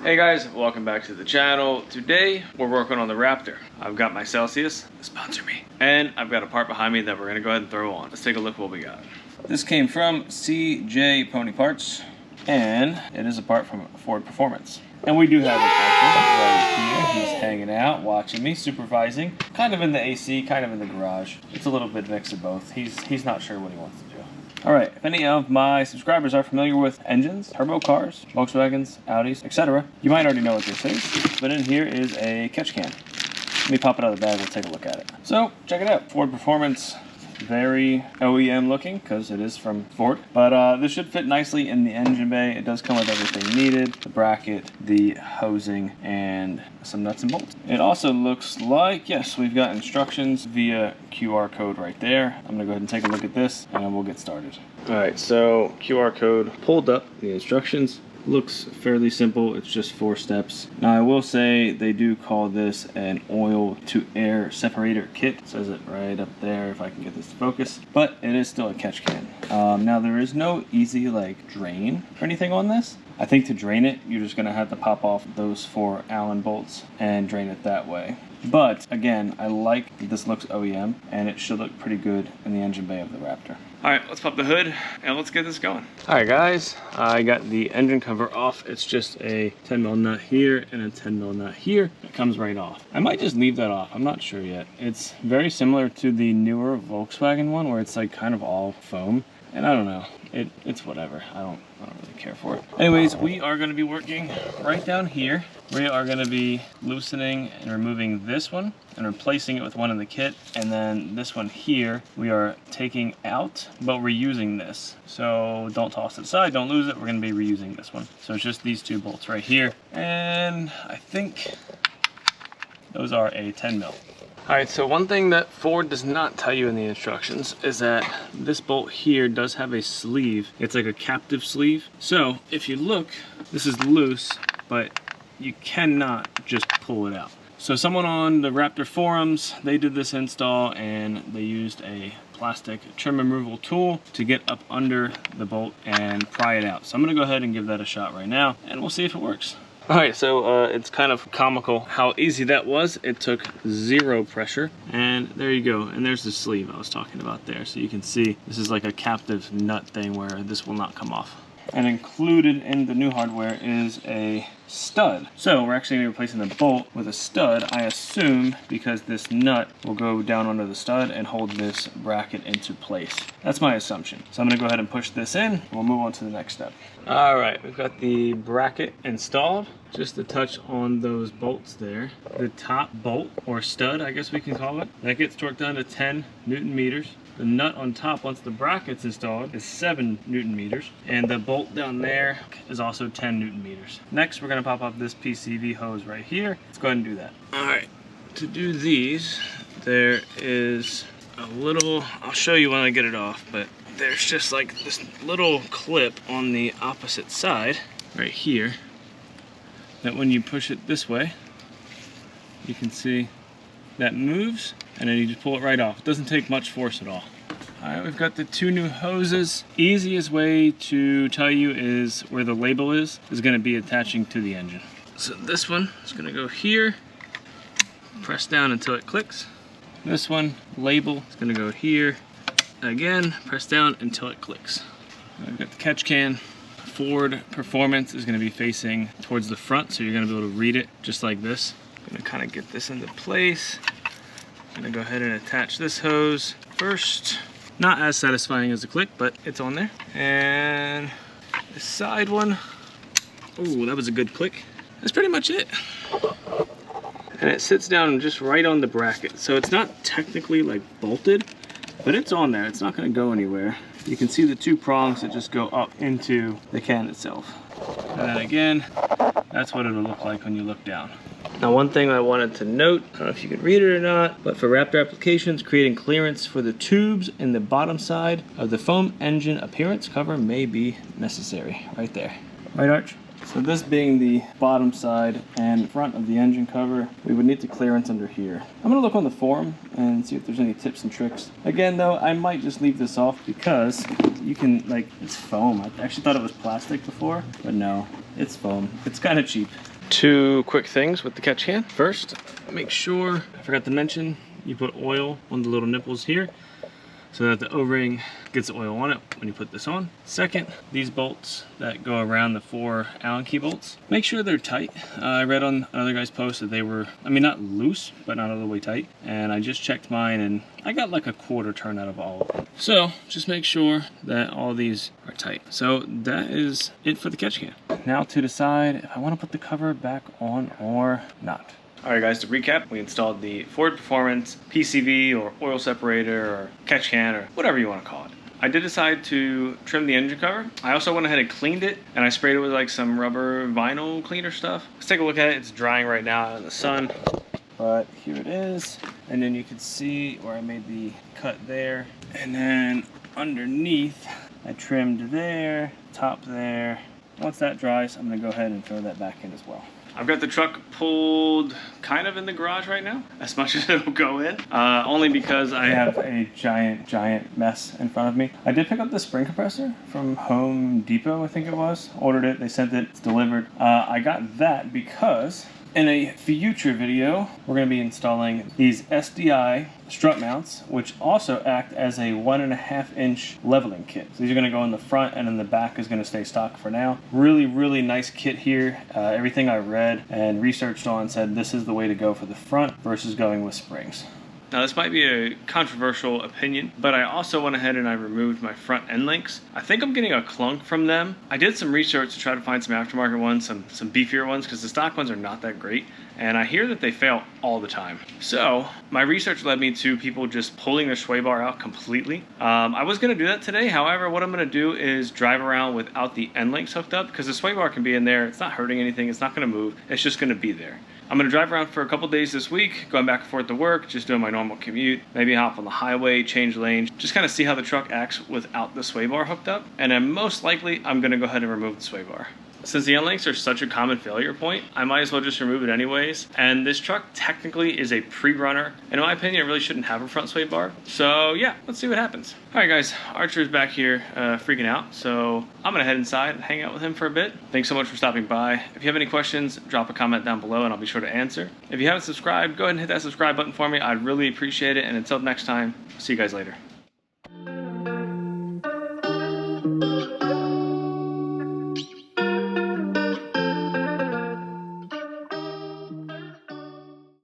Hey guys, welcome back to the channel. Today we're working on the Raptor. I've got my Celsius, sponsor me, and I've got a part behind me that we're gonna go ahead and throw on. Let's take a look what we got. This came from CJ Pony Parts, and it is a part from Ford Performance. And we do have an actor right here. He's hanging out, watching me, supervising, kind of in the AC, kind of in the garage. It's a little bit mix of both. He's not sure what he wants to do. Alright, if any of my subscribers are familiar with engines, turbo cars, Volkswagens, Audis, etc., you might already know what this is, but in here is a catch can. Let me pop it out of the bag, we'll take a look at it. So, check it out. Ford Performance, very OEM looking, because it is from Ford. But this should fit nicely in the engine bay. It does come with everything needed. The bracket, the hosing, and some nuts and bolts. It also looks like, yes, we've got instructions via QR code right there. I'm gonna go ahead and take a look at this, and we'll get started. All right, so QR code pulled up, the instructions. Looks fairly simple. It's just 4 steps. Now I will say they do call this an oil to air separator kit. It says it right up there if I can get this to focus, but it is still a catch can. Now there is no easy like drain or anything on this. I think to drain it, you're just gonna have to pop off those 4 Allen bolts and drain it that way. But again, I like that this looks OEM, and it should look pretty good in the engine bay of the Raptor. All right, let's pop the hood and let's get this going. All right guys, I got the engine cover off. It's just a 10mm nut here and a 10mm nut here. It comes right off. I might just leave that off, I'm not sure yet. It's very similar to the newer Volkswagen one where it's like kind of all foam. And I don't know, it's whatever. I don't really care for it. Anyways, we are gonna be working right down here. We are gonna be loosening and removing this one and replacing it with one in the kit. And then this one here, we are taking out, but we're using this. So don't toss it aside, don't lose it. We're gonna be reusing this one. So it's just these 2 bolts right here. And I think those are a 10mm. Alright, so one thing that Ford does not tell you in the instructions is that this bolt here does have a sleeve. It's like a captive sleeve. So if you look, this is loose, but you cannot just pull it out. So someone on the Raptor forums, they did this install and they used a plastic trim removal tool to get up under the bolt and pry it out. So I'm gonna go ahead and give that a shot right now and we'll see if it works. Alright, so it's kind of comical how easy that was. It took 0 pressure, and there you go. And there's the sleeve I was talking about there. So you can see this is like a captive nut thing where this will not come off. And included in the new hardware is a stud. So we're actually going to be replacing the bolt with a stud, I assume, because this nut will go down under the stud and hold this bracket into place. That's my assumption. So I'm going to go ahead and push this in. We'll move on to the next step. All right, we've got the bracket installed. Just a touch on those bolts there. The top bolt, or stud, I guess we can call it, that gets torqued down to 10 Newton meters. The nut on top, once the bracket's installed, is 7 Newton meters. And the bolt down there is also 10 Newton meters. Next, we're gonna pop up this PCV hose right here. Let's go ahead and do that. All right, to do these, there is a little, I'll show you when I get it off, but there's just like this little clip on the opposite side, right here, that when you push it this way, you can see that moves, and then you just pull it right off. It doesn't take much force at all. All right, we've got the 2 new hoses. Easiest way to tell you is where the label is gonna be attaching to the engine. So this one is gonna go here, press down until it clicks. This one, label, is gonna go here. Again, press down until it clicks. I've got the catch can. Ford Performance is gonna be facing towards the front, so you're gonna be able to read it just like this. I'm gonna kind of get this into place. I'm gonna go ahead and attach this hose first. Not as satisfying as the click, but it's on there. And the side one, oh, that was a good click. That's pretty much it. And it sits down just right on the bracket. So it's not technically like bolted, but it's on there. It's not gonna go anywhere. You can see the 2 prongs that just go up into the can itself. And then again, that's what it'll look like when you look down. Now one thing I wanted to note, I don't know if you could read it or not, but for Raptor applications, creating clearance for the tubes in the bottom side of the foam engine appearance cover may be necessary. Right there. Right, Arch? So this being the bottom side and front of the engine cover, we would need the clearance under here. I'm gonna look on the forum and see if there's any tips and tricks. Again though, I might just leave this off because you can, like, it's foam. I actually thought it was plastic before, but no, it's foam. It's kind of cheap. Two quick things with the catch can. First, make sure, I forgot to mention, you put oil on the little nipples here so that the O-ring gets the oil on it when you put this on. Second, these bolts that go around the 4 Allen key bolts, make sure they're tight. I read on another guy's post that they were, I mean, not loose, but not all the way tight. And I just checked mine and I got like a quarter turn out of all of them. So just make sure that all these are tight. So that is it for the catch can. Now to decide if I want to put the cover back on or not. Alright guys, to recap, we installed the Ford Performance PCV or oil separator or catch can or whatever you want to call it. I did decide to trim the engine cover. I also went ahead and cleaned it, and I sprayed it with like some rubber vinyl cleaner stuff. Let's take a look at it. It's drying right now out in the sun, but here it is. And then you can see where I made the cut there. And then underneath, I trimmed there, top there. Once that dries, I'm gonna go ahead and throw that back in as well. I've got the truck pulled kind of in the garage right now, as much as it'll go in, only because I have a giant mess in front of me. I did pick up the spring compressor from Home Depot, I think it was. Ordered it, they sent it, it's delivered. I got that because in a future video, we're gonna be installing these SDI strut mounts, which also act as a 1.5 inch leveling kit. So these are gonna go in the front, and then the back is gonna stay stock for now. Really nice kit here. Everything I read and researched on said this is the way to go for the front versus going with springs. Now this might be a controversial opinion, but I also went ahead and I removed my front end links. I think I'm getting a clunk from them. I did some research to try to find some aftermarket ones, some beefier ones, because the stock ones are not that great. And I hear that they fail all the time. So my research led me to people just pulling their sway bar out completely. I was gonna do that today. However, what I'm gonna do is drive around without the end links hooked up, because the sway bar can be in there. It's not hurting anything. It's not gonna move. It's just gonna be there. I'm gonna drive around for a couple days this week, going back and forth to work, just doing my normal commute, maybe hop on the highway, change lanes, just kind of see how the truck acts without the sway bar hooked up. And then most likely, I'm gonna go ahead and remove the sway bar. Since the end links are such a common failure point, I might as well just remove it anyways. And this truck technically is a pre-runner. In my opinion, it really shouldn't have a front sway bar. So yeah, let's see what happens. All right guys, Archer's back here freaking out. So I'm gonna head inside and hang out with him for a bit. Thanks so much for stopping by. If you have any questions, drop a comment down below and I'll be sure to answer. If you haven't subscribed, go ahead and hit that subscribe button for me. I'd really appreciate it. And until next time, see you guys later.